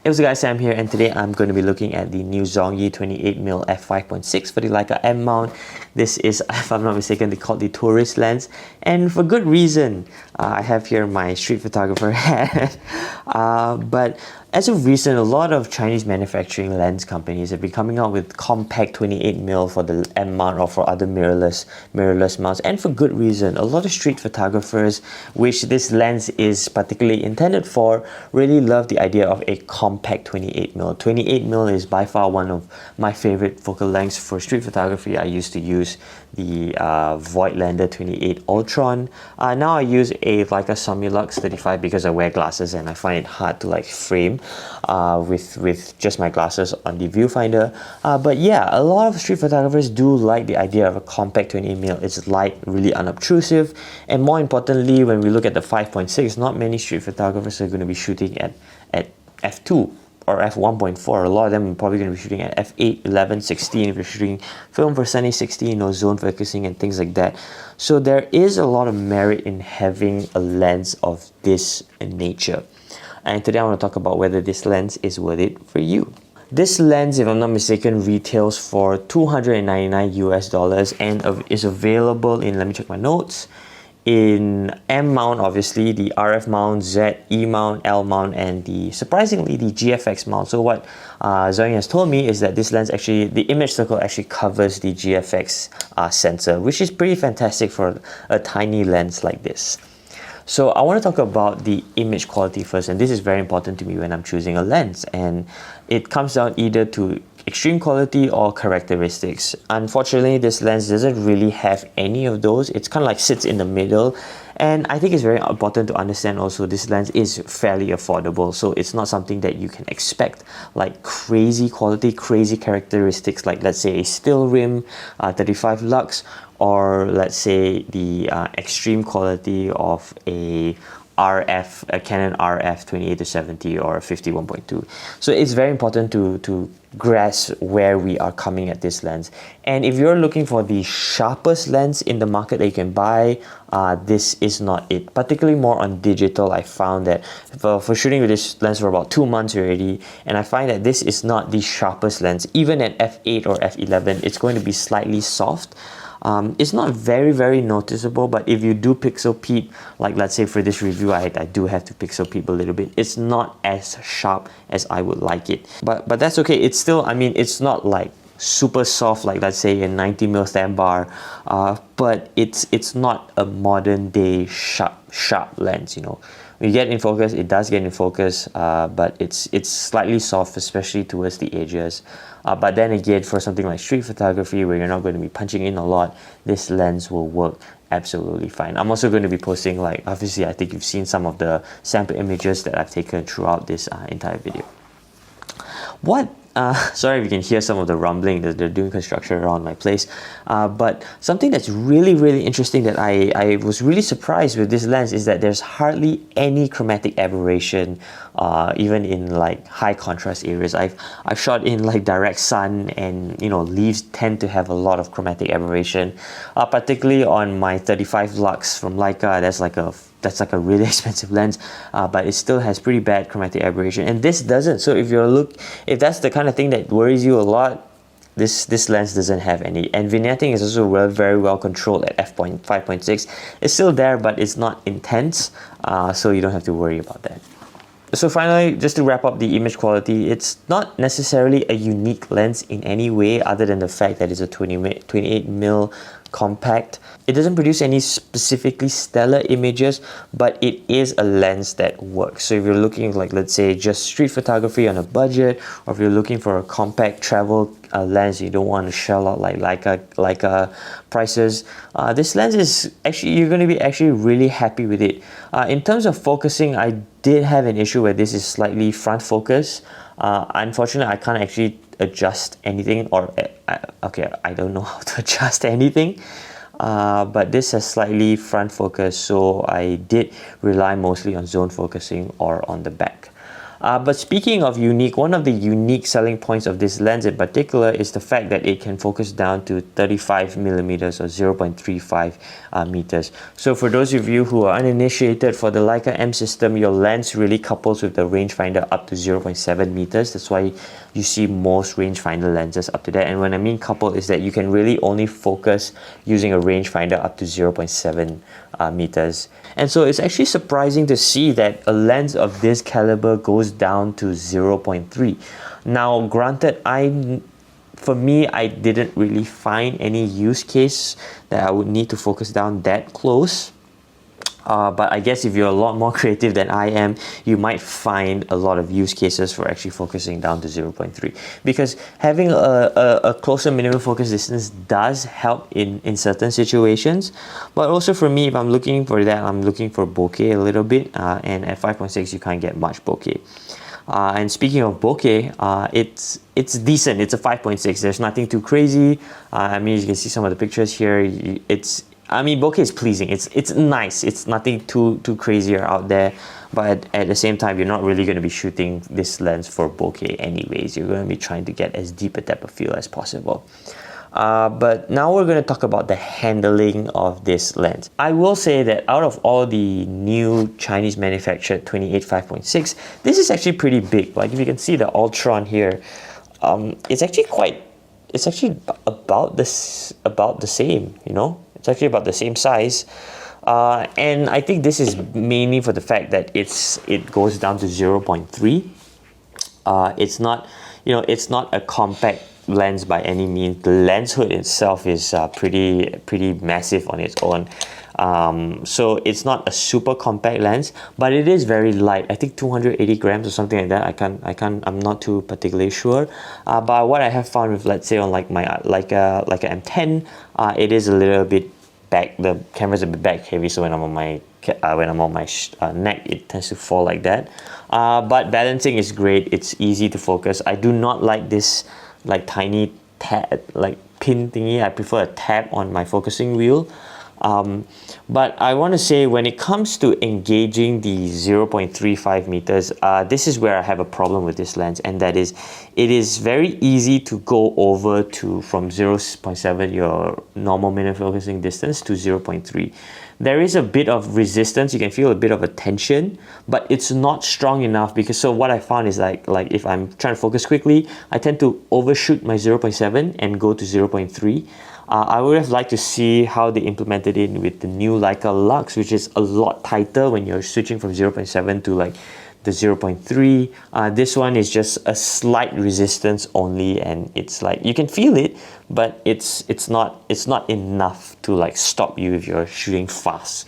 Hey, what's up guys, Sam here, and today I'm going to be looking at the new Zhongyi 28mm f5.6 for the Leica M mount. This is, if I'm not mistaken, they call it the tourist lens, and for good reason. I have here my street photographer hat. But as of recent, a lot of Chinese manufacturing lens companies have been coming out with compact 28mm for the M mount or for other mirrorless mounts, and for good reason. A lot of street photographers, which this lens is particularly intended for, really love the idea of a compact 28mm. 28mm is by far one of my favorite focal lengths for street photography. I used to use the Voigtlander 28 Ultron. Now I use a Leica Summilux 35 because I wear glasses and I find it hard to like frame with just my glasses on the viewfinder. But yeah, a lot of street photographers do like the idea of a compact 28mm. It's light, really unobtrusive, and more importantly, when we look at the 5.6, not many street photographers are going to be shooting at f2 or f1.4. A lot of them are probably going to be shooting at f8, 11, 16 if you're shooting film for Sunny 16 or zone focusing and things like that. So there is a lot of merit in having a lens of this nature. And today I want to talk about whether this lens is worth it for you. This lens, if I'm not mistaken, retails for $299 US and is available in, let me check my notes, in M mount, obviously, the RF mount, Z, E mount, L mount, and surprisingly the GFX mount. So what Zhongyi has told me is that this lens actually, the image circle actually covers the GFX sensor, which is pretty fantastic for a tiny lens like this. So I want to talk about the image quality first, and this is very important to me when I'm choosing a lens, and it comes down either to extreme quality or characteristics. Unfortunately, this lens doesn't really have any of those. It's kind of like sits in the middle, and I think it's very important to understand also this lens is fairly affordable, so it's not something that you can expect like crazy quality, crazy characteristics, like let's say a still rim 35 lux, or let's say the extreme quality of a Canon RF 28-70 or 51.2. So it's very important to grasp where we are coming at this lens. And if you're looking for the sharpest lens in the market that you can buy, this is not it. Particularly more on digital, I found that for shooting with this lens for about 2 months already, and I find that this is not the sharpest lens. Even at f8 or f11, it's going to be slightly soft. It's not very noticeable, but if you do pixel peep, like let's say for this review, I do have to pixel peep a little bit. It's not as sharp as I would like it, but that's okay. It's still, I mean, it's not like super soft like let's say a 90mm stand bar, but it's not a modern day sharp lens. You know, when you get in focus, it does get in focus, but it's slightly soft, especially towards the edges. But then again, for something like street photography where you're not going to be punching in a lot, this lens will work absolutely fine. I'm also going to be posting, like, obviously I think you've seen some of the sample images that I've taken throughout this entire video. Sorry if you can hear some of the rumbling. They're doing construction around my place. But something that's really interesting that I was really surprised with this lens is that there's hardly any chromatic aberration, even in like high contrast areas. I've shot in like direct sun, and you know, leaves tend to have a lot of chromatic aberration, particularly on my 35 lux from Leica. That's like a really expensive lens, but it still has pretty bad chromatic aberration, and this doesn't. So if that's the kind of thing that worries you a lot, this lens doesn't have any. And vignetting is also very well controlled at f5.6. It's still there, but it's not intense, so you don't have to worry about that. So finally, just to wrap up the image quality, it's not necessarily a unique lens in any way other than the fact that it's a 28mm compact. It doesn't produce any specifically stellar images, but it is a lens that works. So if you're looking like, let's say, just street photography on a budget, or if you're looking for a compact travel lens, you don't want to shell out like Leica prices, this lens is actually, you're going to be actually really happy with it. In terms of focusing, I did have an issue where this is slightly front focus. Unfortunately, I can't actually adjust anything, or okay, I don't know how to adjust anything, but this has slightly front focus, so I did rely mostly on zone focusing or on the back. But speaking of unique, one of the unique selling points of this lens in particular is the fact that it can focus down to 35 millimeters or 0.35 meters. So for those of you who are uninitiated, for the Leica M system, your lens really couples with the rangefinder up to 0.7 meters. That's why you see most rangefinder lenses up to that. And when I mean couple is that you can really only focus using a rangefinder up to 0.7 meters. And so it's actually surprising to see that a lens of this caliber goes down to 0.3. Now granted, for me, I didn't really find any use case that I would need to focus down that close. But I guess if you're a lot more creative than I am, you might find a lot of use cases for actually focusing down to 0.3. Because having a closer minimum focus distance does help in certain situations. But also for me, if I'm looking for that, I'm looking for bokeh a little bit. And at 5.6, you can't get much bokeh. And speaking of bokeh, it's decent. It's a 5.6. There's nothing too crazy. I mean, you can see some of the pictures here. Bokeh is pleasing. It's nice. It's nothing too crazy or out there. But at the same time, you're not really going to be shooting this lens for bokeh anyways. You're going to be trying to get as deep a depth of field as possible. But now we're going to talk about the handling of this lens. I will say that out of all the new Chinese manufactured 28-5.6, this is actually pretty big. Like if you can see the Ultron here, it's actually about the same, you know? It's actually about the same size. And I think this is mainly for the fact that it goes down to 0.3. It's not, it's not a compact lens by any means. The lens hood itself is pretty massive on its own. So it's not a super compact lens, but it is very light. I think 280 grams or something like that. I'm not too particularly sure. But what I have found with, let's say, on like my like a M10, it is a little bit back. The camera's a bit back heavy, so when I'm on my neck, it tends to fall like that. But balancing is great. It's easy to focus. I do not like this like tiny tab, like pin thingy. I prefer a tab on my focusing wheel. But I want to say, when it comes to engaging the 0.35 meters, this is where I have a problem with this lens, and that is, it is very easy to go over to from 0.7, your normal minimum focusing distance, to 0.3. There is a bit of resistance. You can feel a bit of a tension, but it's not strong enough, because so what I found is like if I'm trying to focus quickly, I tend to overshoot my 0.7 and go to 0.3. I would have liked to see how they implemented it with the new Leica Lux, which is a lot tighter when you're switching from 0.7 to like the 0.3. This one is just a slight resistance only, and it's like you can feel it, but it's not enough to like stop you if you're shooting fast.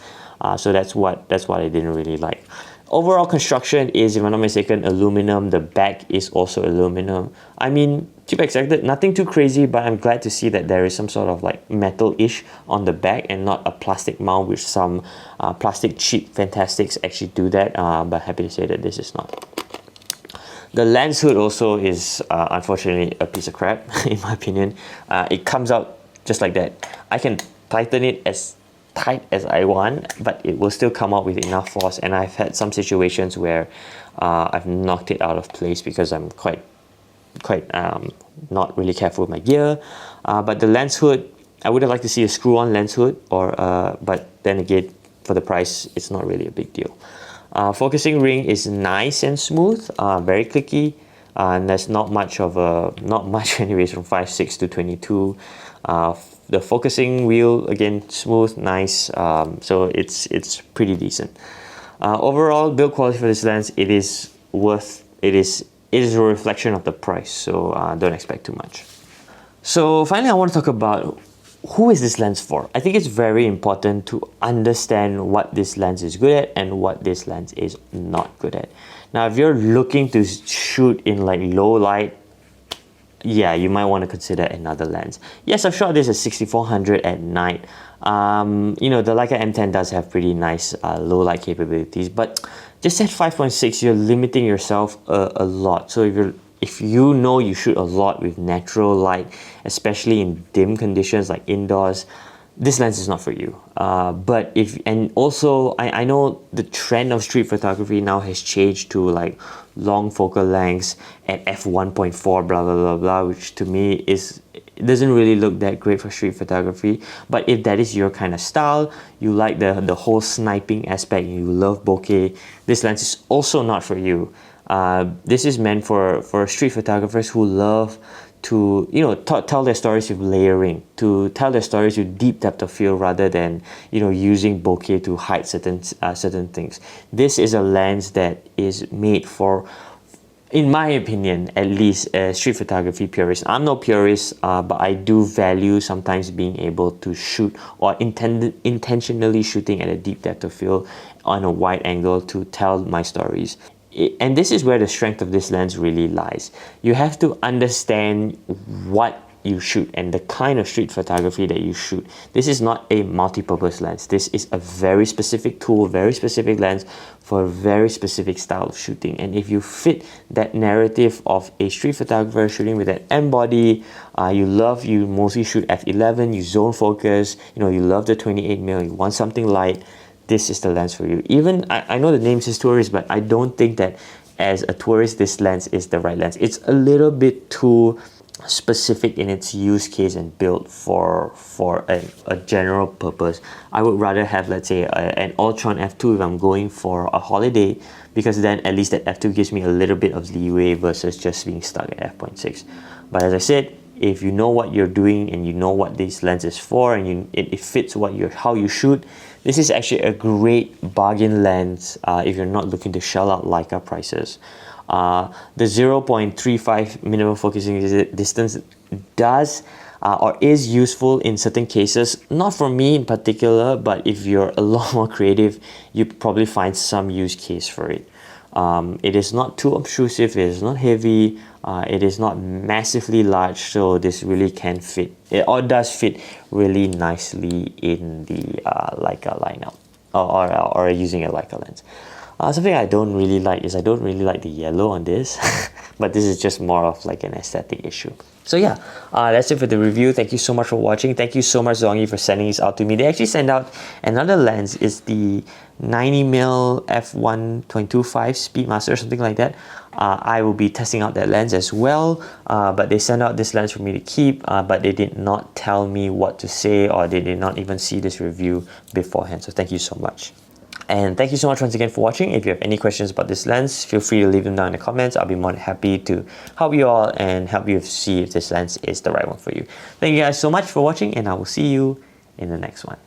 So that's what I didn't really like. Overall construction is, if I'm not mistaken, aluminum. The back is also aluminum. I mean, to be expected, nothing too crazy, but I'm glad to see that there is some sort of like metal-ish on the back and not a plastic mount, which some plastic cheap Fantastics actually do that. But happy to say that this is not. The lens hood also is unfortunately a piece of crap, in my opinion. It comes out just like that. I can tighten it as tight as I want, but it will still come out with enough force. And I've had some situations where I've knocked it out of place because I'm quite not really careful with my gear. But the lens hood, I would have liked to see a screw-on lens hood, but then again, for the price, it's not really a big deal. Focusing ring is nice and smooth, very clicky, and there's not much anyways from 5.6 to 22. The focusing wheel, again, smooth, nice, so it's pretty decent. Overall build quality for this lens, it is a reflection of the price, so don't expect too much. So finally, I want to talk about who is this lens for. I think it's very important to understand what this lens is good at and what this lens is not good at. Now, if you're looking to shoot in like low light, yeah, you might want to consider another lens. Yes, I've shot this at 6400 at night. The Leica M10 does have pretty nice low light capabilities, but just at 5.6, you're limiting yourself a lot. So if you shoot a lot with natural light, especially in dim conditions like indoors, this lens is not for you. And also I know the trend of street photography now has changed to like long focal lengths at f1.4 blah blah blah blah, which to me it doesn't really look that great for street photography. But if that is your kind of style, you like the whole sniping aspect, you love bokeh, this lens is also not for you. This is meant for street photographers who love to, you know, tell their stories with layering, to tell their stories with deep depth of field rather than, you know, using bokeh to hide certain things. This is a lens that is made for, in my opinion, at least, street photography purist. I'm no purist, but I do value sometimes being able to shoot or intentionally shooting at a deep depth of field on a wide angle to tell my stories. And this is where the strength of this lens really lies. You have to understand what you shoot and the kind of street photography that you shoot. This is not a multi-purpose lens. This is a very specific tool, very specific lens for a very specific style of shooting. And if you fit that narrative of a street photographer shooting with an M body, you mostly shoot f11, you zone focus, you know, you love the 28mm, you want something light, this is the lens for you. Even, I know the name says tourist, but I don't think that as a tourist, this lens is the right lens. It's a little bit too specific in its use case and built for a general purpose. I would rather have, let's say, an Ultron f2 if I'm going for a holiday, because then at least that f2 gives me a little bit of leeway versus just being stuck at f.6. But as I said, if you know what you're doing and you know what this lens is for, and it fits how you shoot, this is actually a great bargain lens if you're not looking to shell out Leica prices. The 0.35 minimum focusing distance does or is useful in certain cases, not for me in particular, but if you're a lot more creative, you probably find some use case for it. It is not too obtrusive, it is not heavy, it is not massively large, so this really can fit, or does fit really nicely in the Leica lineup, or using a Leica lens. Something I don't really like is I don't really like the yellow on this, but this is just more of like an aesthetic issue. So yeah, that's it for the review. Thank you so much for watching. Thank you so much, Zhongyi, for sending this out to me. They actually sent out another lens. It's the 90mm f1.25 Speedmaster or something like that. I will be testing out that lens as well, but they sent out this lens for me to keep, but they did not tell me what to say, or they did not even see this review beforehand. So thank you so much. And thank you so much once again for watching. If you have any questions about this lens, feel free to leave them down in the comments. I'll be more than happy to help you all and help you see if this lens is the right one for you. Thank you guys so much for watching, and I will see you in the next one.